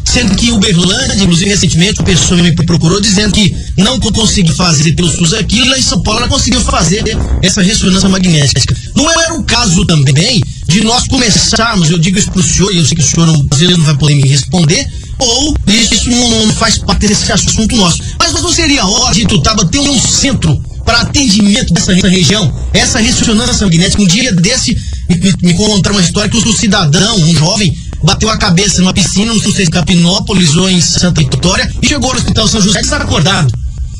Sendo que Uberlândia, inclusive recentemente, a pessoa me procurou dizendo que não conseguiu fazer pelo SUS aquilo, lá em São Paulo ela conseguiu fazer essa ressonância magnética. Não era o caso também de nós começarmos, eu digo isso para o senhor, e eu sei que o senhor às vezes não vai poder me responder, ou isso não faz parte desse assunto nosso. Mas não seria hora de Ituiutaba ter um centro para atendimento dessa região, essa ressonância magnética? Um dia desse, me contaram uma história que o cidadão, um jovem, bateu a cabeça numa piscina, não sei se em Capinópolis ou em Santa Vitória, e chegou no Hospital São José desacordado.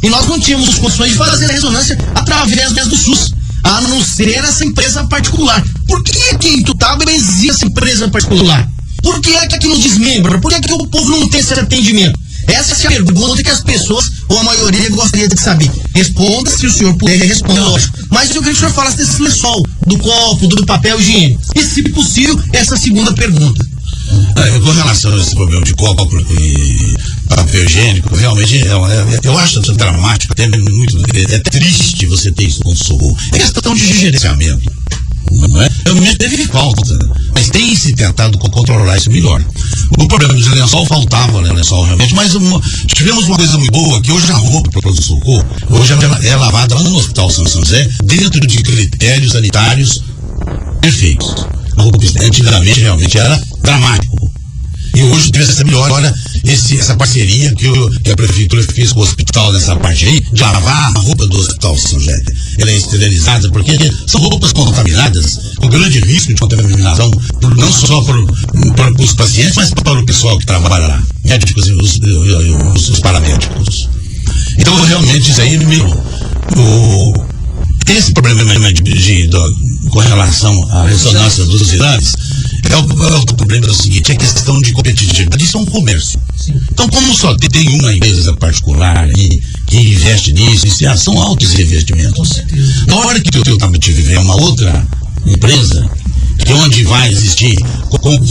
E nós não tínhamos as condições de fazer a ressonância através do SUS, a não ser essa empresa particular. Por que que em Ituiutaba existe essa empresa particular? Por que é que aqui não desmembra? Por que é que o povo não tem esse atendimento? Essa é a pergunta que as pessoas, ou a maioria, gostaria de saber. Responda, se o senhor puder responder, lógico. Mas eu queria que o senhor falasse desse lençol, do copo, do papel higiênico. E, se possível, essa segunda pergunta. Com relação a esse problema de copo e papel higiênico, realmente eu acho dramático, até muito, é triste você ter isso com socorro. É questão de gerenciamento, não é? Realmente teve falta, mas tem se tentado controlar isso melhor. O problema de lençol faltava, né, lençol realmente, mas tivemos uma coisa muito boa, que hoje a roupa para o socorro, hoje é lavada lá no Hospital São José, dentro de critérios sanitários perfeitos. A roupa antigamente realmente era dramático. E hoje teve essa melhora, essa parceria que a prefeitura fez com o hospital nessa parte aí, de lavar a roupa do Hospital São José. Ela é esterilizada, porque são roupas contaminadas, com grande risco de contaminação, não só para os pacientes, mas para o pessoal que trabalha lá, médicos e os paramédicos. Então, realmente, isso aí, esse problema com relação à ressonância dos exames, o problema é o seguinte, é questão de competitividade, isso é um comércio. Sim. Então, como só tem uma empresa particular aí que investe nisso, são altos investimentos. Na hora que eu tiver uma outra empresa, que onde vai existir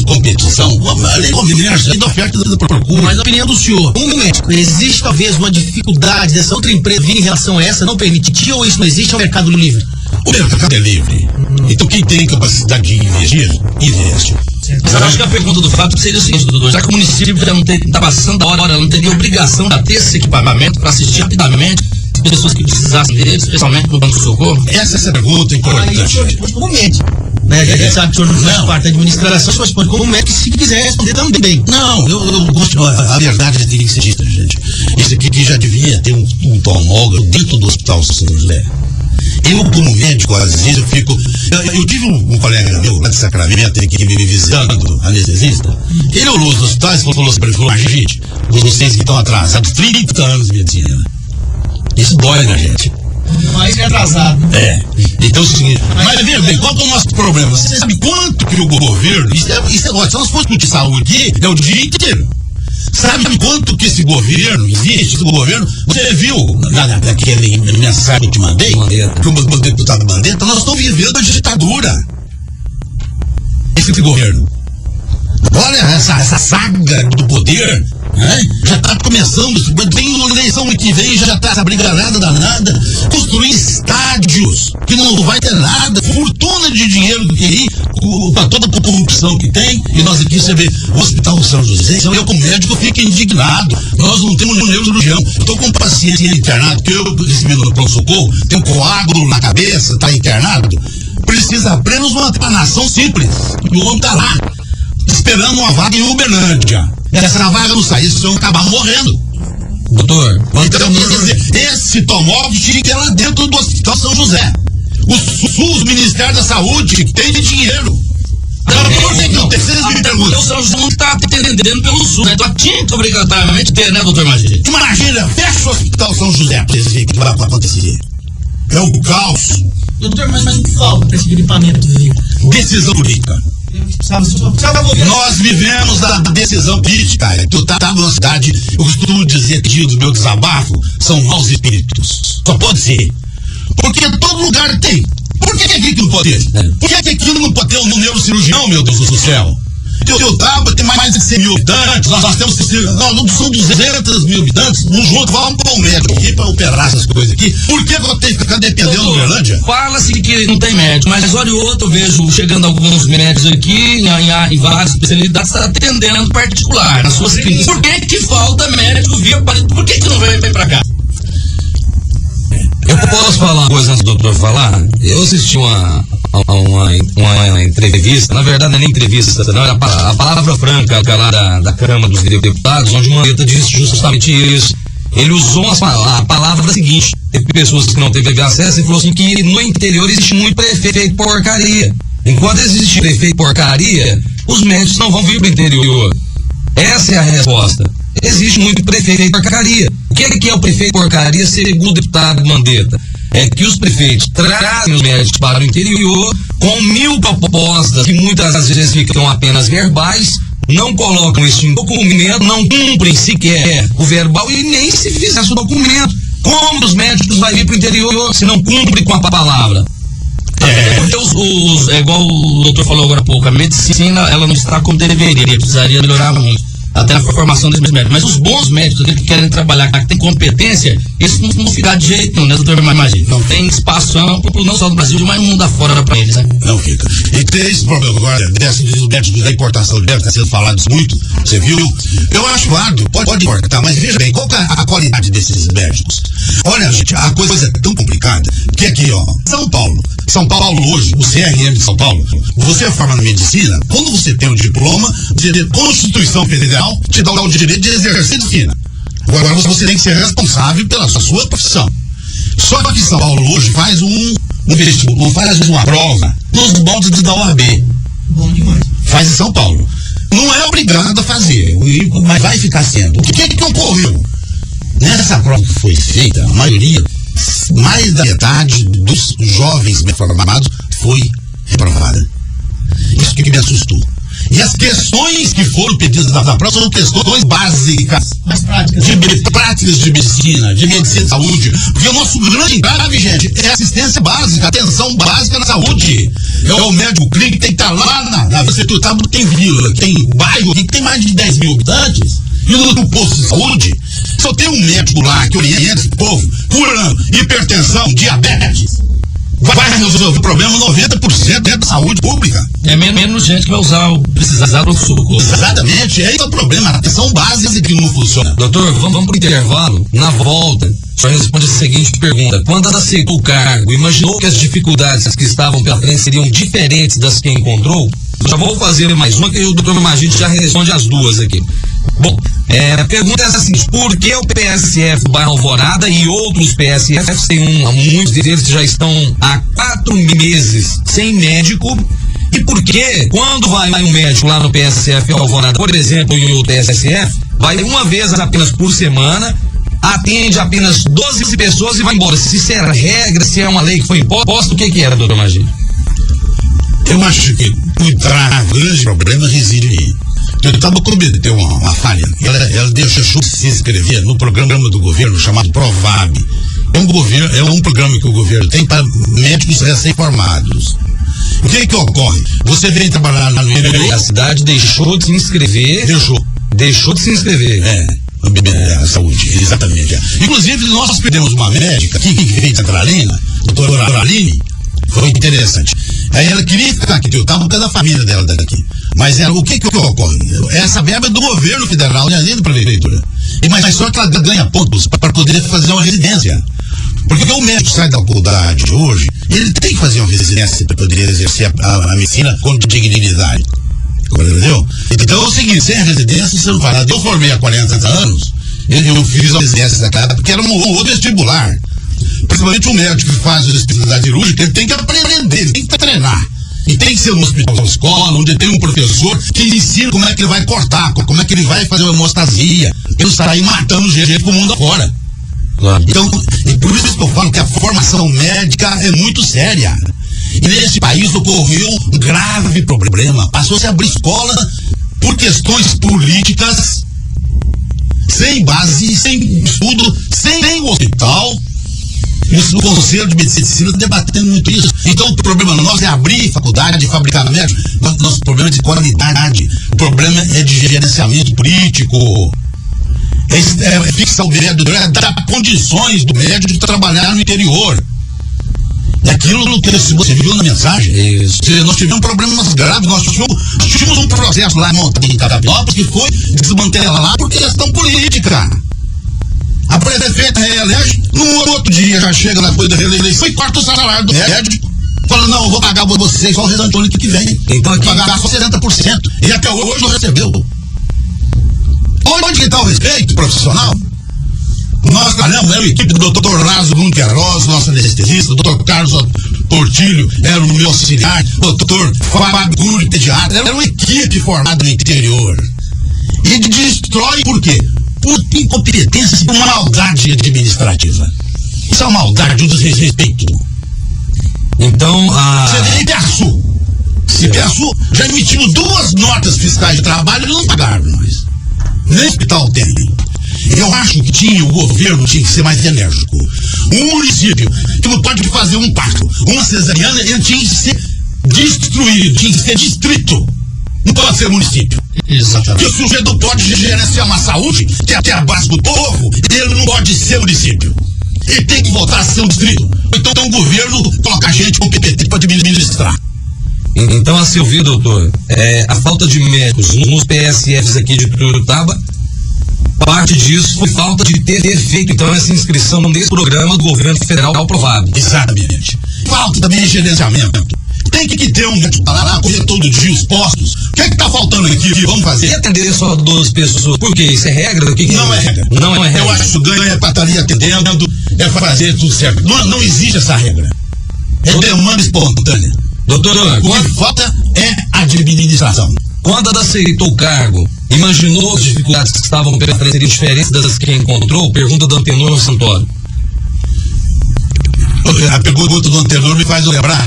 competição, comércio, da oferta da procura. Mas na opinião do senhor, médico, existe talvez uma dificuldade dessa outra empresa vir em relação a essa, não permitir, ou isso não existe, é o mercado livre? O mercado é livre. Então quem tem capacidade de investir, investe. Mas eu acho que a pergunta do Fábio seria o seguinte, doutor, já que o município já não está passando da hora, não teria obrigação de ter esse equipamento para assistir rapidamente as pessoas que precisassem dele, especialmente no pronto-socorro? Essa pergunta é importante. Aí o senhor responde como médico. Né? A gente sabe que o senhor não faz parte da administração, o senhor responde como médico, se quiser responder também. Não, eu gosto, a verdade tem que ser dita, gente. Isso aqui já devia ter um tomógrafo dentro do Hospital São José. Eu, como médico, às vezes eu fico... Eu tive um colega meu lá de Sacramento, que me visitando, anestesista. Ele olhou os hospitais e falou assim para ele, gente, vocês que estão atrasados 30 anos de medicina. Isso dói na gente. Mais que atrasado. Então é o seguinte, mas veja bem, qual que é o nosso problema? Você sabe quanto que o governo, isso é ótimo, se nós formos discutir saúde aqui, é o dia inteiro. Sabe quanto que esse governo existe? Esse governo, você viu naquele mensagem que eu te mandei, do deputado Mandetta, nós estamos vivendo a ditadura. Esse governo. Olha essa saga do poder, né? Já está começando, tem uma eleição que vem, já está essa brigarada danada, construir estádios, que não vai ter nada, fortuna de dinheiro que tem, para toda a corrupção que tem, e nós aqui, você vê, o Hospital São José, eu como médico fico indignado, nós não temos neurocirurgião, eu estou com um paciente internado, que eu recebi no pronto-socorro, tem um coágulo na cabeça, está internado, precisa apenas uma nação simples, e o homem está lá, esperando uma vaga em Uberlândia. Essa vaga não sair, eles vão acabar morrendo. Doutor, então, esse tomógrafo tinha que ir lá dentro do Hospital São José. O SUS, o Ministério da Saúde, tem dinheiro. Vocês me perguntam. O São José não está atendendo pelo SUS, né? Então tinha que obrigatoriamente ter, né, doutor Magírio? Imagina, fecha o Hospital São José pra vocês verem o que vai acontecer. É um caos. Doutor, mas o que falta para esse equipamento? Decisão política. Nós vivemos da decisão política. Tu tá numa cidade, eu costumo dizer que do meu desabafo são maus espíritos. Só pode ser. Porque todo lugar tem. Por que aqui não pode ter? Por que aqui não pode ter um neurocirurgião, meu Deus do céu? Teutaba tem mais de 100 mil habitantes, nós temos, são 200 mil habitantes, não junto, vamos com o médico aqui pra operar essas coisas aqui. Por que eu tenho que ficar dependendo do Uberlândia? Fala-se que não tem médico, mas olha o outro, eu vejo chegando alguns médicos aqui, em várias especialidades, está atendendo particular, nas suas clínicas. Por que falta médico via parede? Por que não vem pra cá? Eu posso falar uma coisa antes do doutor falar? Eu assisti uma entrevista, na verdade não é nem entrevista, não, era a palavra franca lá da Câmara dos Deputados, onde o Mandetta disse justamente isso. Ele usou a palavra seguinte: teve pessoas que não teve acesso e falou assim que no interior existe muito prefeito porcaria. Enquanto existe prefeito porcaria, os médicos não vão vir para o interior. Essa é a resposta. Existe muito prefeito porcaria. O que é o prefeito porcaria, segundo o deputado Mandetta? É que os prefeitos trazem os médicos para o interior com 1000 propostas que muitas vezes ficam apenas verbais, não colocam isso em documento, não cumprem sequer o verbal e nem se fizesse o documento. Como os médicos vão vir para o interior se não cumpre com a palavra? É igual o doutor falou agora há pouco, a medicina ela não está como deveria, precisaria melhorar muito. Até na formação desses médicos. Mas os bons médicos, que querem trabalhar, que têm competência, isso não fica de jeito nenhum, né, doutor? Imagina. Não tem espaço amplo, não só no Brasil, mas no mundo afora para eles, né? Não fica. E tem esse problema agora, dos médicos da importação de médicos, está sendo falado muito, você viu? Eu acho válido, pode importar, mas veja bem, qual que é a qualidade desses médicos? Olha, gente, a coisa é tão complicada, que aqui, ó, São Paulo hoje, o CRM de São Paulo, você forma na medicina, quando você tem o diploma de Constituição Federal, te dá o direito de exercer medicina. Agora você tem que ser responsável pela sua profissão. Só que São Paulo hoje faz um vestibular, faz uma prova nos moldes da OAB. Bom demais. Faz em São Paulo. Não é obrigado a fazer, mas vai ficar sendo. O que ocorreu? Nessa prova que foi feita, a maioria, mais da metade dos jovens formados foi reprovada. Isso que me assustou. E as questões que foram pedidas na prova são questões básicas, práticas de medicina, de saúde. Porque o nosso grande entrave, gente, é assistência básica, atenção básica na saúde. É o médico clínico que tem que estar lá na prefeitura, tem vila, tem bairro que tem mais de 10 mil habitantes. E no posto de saúde, só tem um médico lá que orienta esse povo, curando hipertensão, diabetes. Vai resolver o problema 90% dentro da saúde pública. É menos gente que vai precisar do socorro. Exatamente, é esse o problema. A atenção básica que não funciona. Doutor, vamos pro intervalo. Na volta, o senhor responde a seguinte pergunta: quando aceitou o cargo, imaginou que as dificuldades que estavam pela frente seriam diferentes das que encontrou? Eu já vou fazer mais uma que o doutor Magite já responde as duas aqui. Bom, a pergunta é assim: por que o PSF Bairro Alvorada e outros PSFs, muitos deles já estão há 4 meses sem médico? E por que, quando vai um médico lá no PSF Alvorada, por exemplo, e o PSF, vai uma vez apenas por semana, atende apenas 12 pessoas e vai embora? Se isso é regra, se é uma lei que foi imposta, o que era, doutor Magite? Eu acho que o grande problema reside aí. Eu estava cometendo uma falha. Ela deixou de se inscrever no programa do governo chamado Provab. É um programa que o governo tem para médicos recém-formados. O que ocorre? Você vem trabalhar lá no INPE. A cidade deixou de se inscrever. Deixou de se inscrever. A saúde, exatamente. Inclusive, nós perdemos uma médica que veio de Centralina, doutora Aline. Foi interessante. Aí ela queria ficar aqui, eu estava por causa da família dela daqui. Mas o que ocorre? Essa verba é do governo federal, não é nem da prefeitura. Mas só que ela ganha pontos para poder fazer uma residência. Porque o médico sai da faculdade hoje, ele tem que fazer uma residência para poder exercer a medicina com dignidade. Entendeu? Então é o seguinte: sem a residência, você não faz nada. Eu formei há 40 anos, eu fiz uma residência daquela, porque era um outro vestibular. Principalmente o médico que faz a especialidade cirúrgica, ele tem que aprender, ele tem que treinar. E tem que ser um hospital, uma escola, onde tem um professor que lhe ensina como é que ele vai cortar, como é que ele vai fazer uma hemostasia, ele sair matando gente pro mundo afora. Claro. Então, e por isso que eu falo que a formação médica é muito séria. E nesse país ocorreu um grave problema. Passou-se a abrir escola por questões políticas, sem base, sem estudo, sem hospital. no Conselho de Medicina debatendo muito isso. Então o problema nosso é abrir faculdade, fabricar médico. Nosso problema é de qualidade. O problema é de gerenciamento político. É fixar o médico, é dar condições do médico de trabalhar no interior. É aquilo que você viu na mensagem. Isso. Nós tivemos problemas graves. Nós tínhamos um processo lá em Catapinópolis que foi desmantelado por questão política. A prefeita reelege, no outro dia já chega na coisa da reeleição e corta o salário do médico. Fala, não, eu vou pagar vocês só o restante do ano que vem. Então aqui... Vou pagar só 70%. E até hoje não recebeu. Onde que está o respeito profissional? Nós trabalhamos, era a equipe do Dr. Lázaro Munqueros, nosso anestesista, o Dr. Carlos Portilho, era o meu auxiliar, o Dr. Fábio Guri, pediatra, era uma equipe formada no interior. E destrói por quê? Por incompetência, por uma maldade administrativa. Isso é uma maldade, um desrespeito. Então, Você vê Ipiaçu. Ipiaçu já emitiu 2 notas fiscais de trabalho e não pagaram nós. Nem hospital tem. Eu acho que o governo tinha que ser mais enérgico. Um município que não pode fazer um parto, uma cesariana, ele tinha que ser destruído, tinha que ser distrito. Não pode ser município. Exatamente. Porque o sujeito pode gerenciar uma saúde que é até a base do povo, ele não pode ser município. Ele tem que voltar a ser um distrito. Então o governo coloca gente competente para administrar. Então, a se ouvir, doutor, a falta de médicos nos PSFs aqui de Turutaba, parte disso foi falta de ter feito, então, essa inscrição nesse programa do governo federal aprovado. Exatamente. Falta também gerenciamento. Tem que ter um médico para lá, correr todo dia os postos. O que é que tá faltando aqui? Vamos fazer. E atender só 12 pessoas? Por quê? Isso é regra? O que Não é regra. Não é regra. Eu acho que o ganho é para estar ali atendendo, é fazer tudo certo. Não existe essa regra. É demanda espontânea. Doutor, O que falta é administração. quando ela aceitou o cargo, imaginou as dificuldades que estavam pela frente seriam diferentes das que encontrou? Pergunta do Antenor Santoro. A pergunta do Antenor me faz lembrar.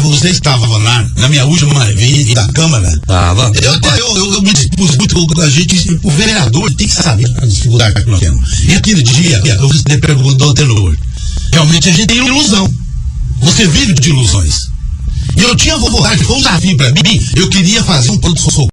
Você estava lá na minha última vinda da Câmara. Tava. Eu me dispus muito com a gente, o vereador tem que saber a dificuldade que nós temos. E aquele dia, eu fiz a pergunta do Antenor. Realmente a gente tem ilusão. Você vive de ilusões. E eu tinha vontade, foi um desafio para mim, eu queria fazer um pronto-socorro